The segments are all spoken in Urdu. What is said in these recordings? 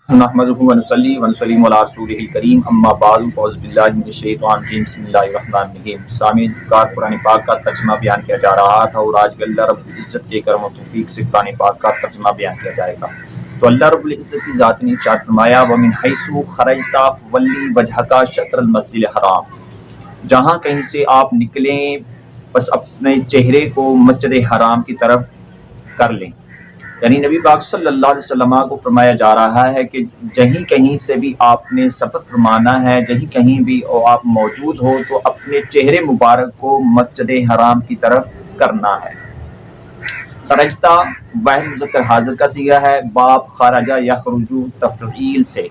نحمده ونصلي ونسلم علی رسوله الکریم اما بعد فاعوذ باللہ من الشیطان الرجیم بسم اللہ الرحمن الرحیم۔ سامعین کار قرآن پاک کا ترجمہ بیان کیا جا رہا تھا اور آج بھی اللہ رب العزت کے کرم و توفیق سے قرآن پاک کا ترجمہ بیان کیا جائے گا۔ تو اللہ رب العزت کی ذات نے ارشاد فرمایا وَمِنْ حَيْثُ خَرَجْتَ فَوَلِّ وَجْهَكَ شَطْرَ الْمَسْجِدِ الْحَرَامِ، جہاں کہیں سے آپ نکلیں بس اپنے چہرے کو مسجد حرام کی طرف کر لیں۔ یعنی نبی پاک صلی اللہ علیہ وسلم کو فرمایا جا رہا ہے کہ جہیں کہیں سے بھی آپ نے سفر فرمانا ہے، جہیں کہیں بھی آپ موجود ہو تو اپنے چہرے مبارک کو مسجد حرام کی طرف کرنا ہے۔ خرجتا واحد مذکر حاضر کا صیغہ ہے، باب خرجہ یخرج تفعیل سے۔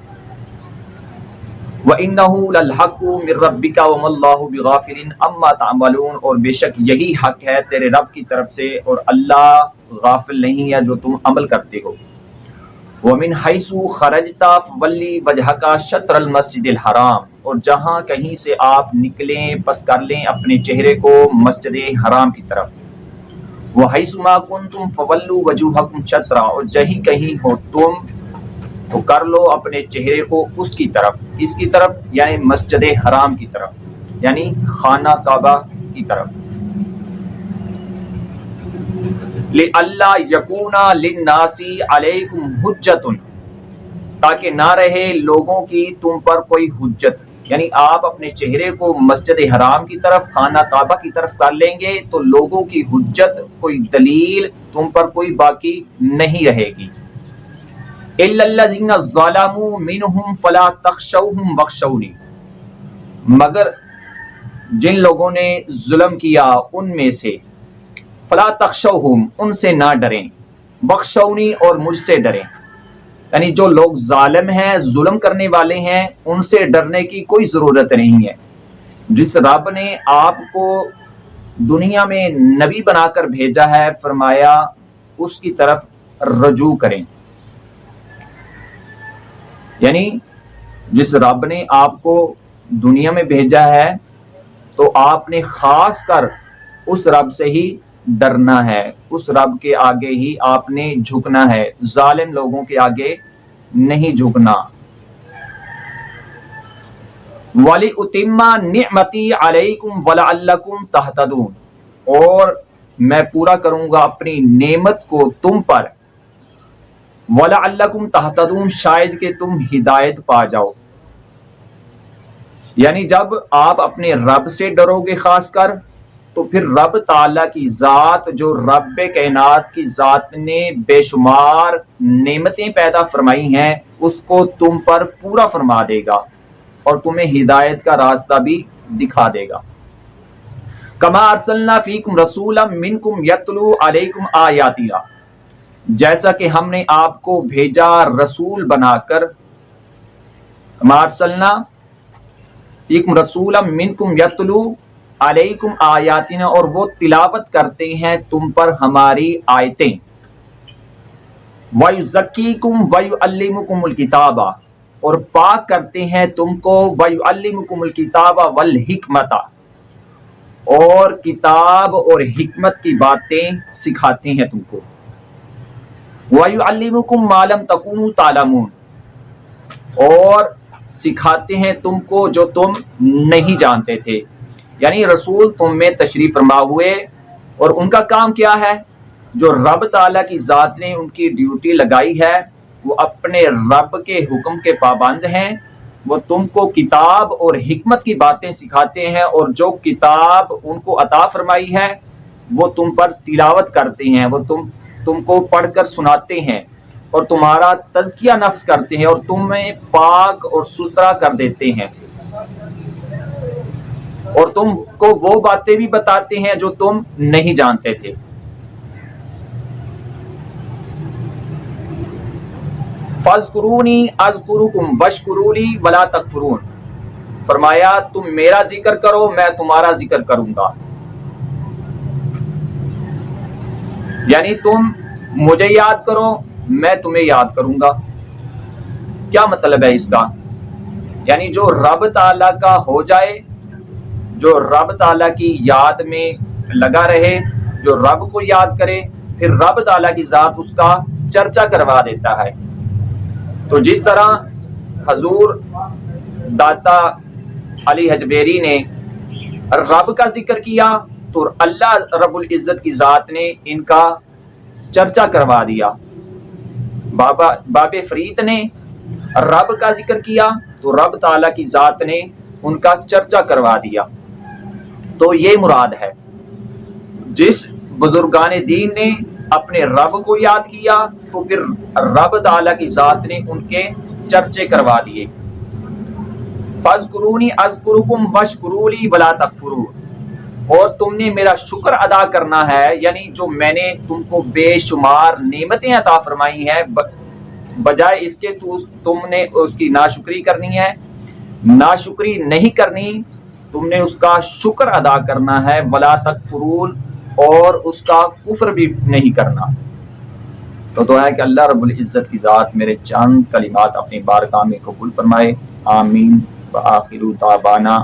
وَإِنَّهُ لَلْحَقُّ مِن رَّبِّكَ وَمَا اللَّهُ بِغَافِلٍ عَمَّا تَعْمَلُونَ، اور بے شک یہی حق ہے تیرے رب کی طرف سے اور اللہ غافل نہیں ہے جو تم عمل کرتے ہو۔ وَمِنْ حَيْثُ خَرَجْتَ فَوَلِّ وَجْهَكَ شَطْرَ الْمَسْجِدِ الْحَرَامِ، اور جہاں کہیں سے آپ نکلیں پس کر لیں اپنے چہرے کو مسجد حرام کی طرف۔ وَحَيْثُ مَا كُنْتُمْ فَوَلُّوا وَجُوهَكُمْ شَطْرَهُ، اور جہیں کہیں ہو تم تو کر لو اپنے چہرے کو اس کی طرف، اس کی طرف یعنی مسجد حرام کی طرف، یعنی خانہ کعبہ کی طرف۔ لِأَلَّا يَكُونَ لِلنَّاسِ عَلَيْكُمْ حُجَّةٌ، تاکہ نہ رہے لوگوں کی تم پر کوئی حجت، یعنی آپ اپنے چہرے کو مسجد حرام کی طرف خانہ کعبہ کی طرف کر لیں گے تو لوگوں کی حجت، کوئی دلیل تم پر کوئی باقی نہیں رہے گی۔ إِلَّا الَّذِينَ ظَلَمُوا مِنْهُمْ فَلَا تَخْشَوْهُمْ وَاخْشَوْنِي، مگر جن لوگوں نے ظلم کیا ان میں سے، فَلَا تَخْشَوْهُمْ ان سے نہ ڈریں، وَاخْشَوْنِي اور مجھ سے ڈریں، یعنی جو لوگ ظالم ہیں، ظلم کرنے والے ہیں، ان سے ڈرنے کی کوئی ضرورت نہیں ہے۔ جس رب نے آپ کو دنیا میں نبی بنا کر بھیجا ہے، فرمایا اس کی طرف رجوع کریں، یعنی جس رب نے آپ کو دنیا میں بھیجا ہے تو آپ نے خاص کر اس رب سے ہی ڈرنا ہے، اس رب کے آگے ہی آپ نے جھکنا ہے، ظالم لوگوں کے آگے نہیں جھکنا۔ وَلِأُتِمَّ نِعْمَتِي عَلَيْكُمْ وَلَعَلَّكُمْ تَهْتَدُونَ، اور میں پورا کروں گا اپنی نعمت کو تم پر، وَلَعَلَّكُمْ تَهْتَدُونَ شاید کہ تم ہدایت پا جاؤ۔ یعنی جب آپ اپنے رب سے ڈرو گے خاص کر تو پھر رب تعالیٰ کی ذات، جو رب کائنات کی ذات نے بے شمار نعمتیں پیدا فرمائی ہیں، اس کو تم پر پورا فرما دے گا اور تمہیں ہدایت کا راستہ بھی دکھا دے گا۔ کما ارسلنا فیکم رسولا منکم یتلو علیکم آیاتنا، جیسا کہ ہم نے آپ کو بھیجا رسول بنا کر، کما ارسلنا فیکم رسولا منکم یتلو علیکم آیاتنا، اور وہ تلاوت کرتے ہیں تم پر ہماری آیتیں، وَيُزَكِّيكُمْ وَيُعَلِّمُكُمُ الْكِتَابَ، اور پاک کرتے ہیں تم کو، وَيُعَلِّمُكُمُ الْكِتَابَ وَالْحِكْمَةَ، اور کتاب اور حکمت کی باتیں سکھاتے ہیں تم کو، وَيُعَلِّمُكُمْ مَا لَمْ تَكُونُوا تَعْلَمُونَ، اور سکھاتے ہیں تم کو جو تم نہیں جانتے تھے، یعنی رسول تم میں تشریف فرما ہوئے، اور ان کا کام کیا ہے؟ جو رب تعالیٰ کی ذات نے ان کی ڈیوٹی لگائی ہے، وہ اپنے رب کے حکم کے پابند ہیں، وہ تم کو کتاب اور حکمت کی باتیں سکھاتے ہیں، اور جو کتاب ان کو عطا فرمائی ہے وہ تم پر تلاوت کرتے ہیں، وہ تم کو پڑھ کر سناتے ہیں اور تمہارا تزکیہ نفس کرتے ہیں اور تمہیں پاک اور ستھرا کر دیتے ہیں، اور تم کو وہ باتیں بھی بتاتے ہیں جو تم نہیں جانتے تھے۔ فَاذْكُرُونِي أَذْكُرُكُمْ وَاشْكُرُوا لِي وَلَا تَكْفُرُونَ، فرمایا تم میرا ذکر کرو میں تمہارا ذکر کروں گا، یعنی تم مجھے یاد کرو میں تمہیں یاد کروں گا۔ کیا مطلب ہے اس کا؟ یعنی جو رب تعالیٰ کا ہو جائے، جو رب تعالیٰ کی یاد میں لگا رہے، جو رب کو یاد کرے، پھر رب تعالیٰ کی ذات اس کا چرچا کروا دیتا ہے۔ تو جس طرح حضور داتا علی حجویری نے رب کا ذکر کیا تو اللہ رب العزت کی ذات نے ان کا چرچا کروا دیا، باب فرید نے رب کا ذکر کیا تو رب تعالیٰ کی ذات نے ان کا چرچا کروا دیا۔ تو یہ مراد ہے، جس بزرگان دین نے اپنے رب کو یاد کیا تو پھر رب تعالیٰ کی ذات نے ان کے چرچے کروا دیے۔ فاذکرونی اذکرکم واشکروا لی ولا تکفرون، اور تم نے میرا شکر ادا کرنا ہے، یعنی جو میں نے تم کو بے شمار نعمتیں عطا فرمائی ہیں، بجائے اس کے تم نے اس کی ناشکری کرنی ہے، ناشکری نہیں کرنی، تم نے اس کا شکر ادا کرنا ہے، ولا تکفرون، اور اس کا کفر بھی نہیں کرنا۔ تو دعا ہے کہ اللہ رب العزت کی ذات میرے چند کلمات اپنی بارگاہ میں قبول فرمائے، آمین۔ وآخر دعوانا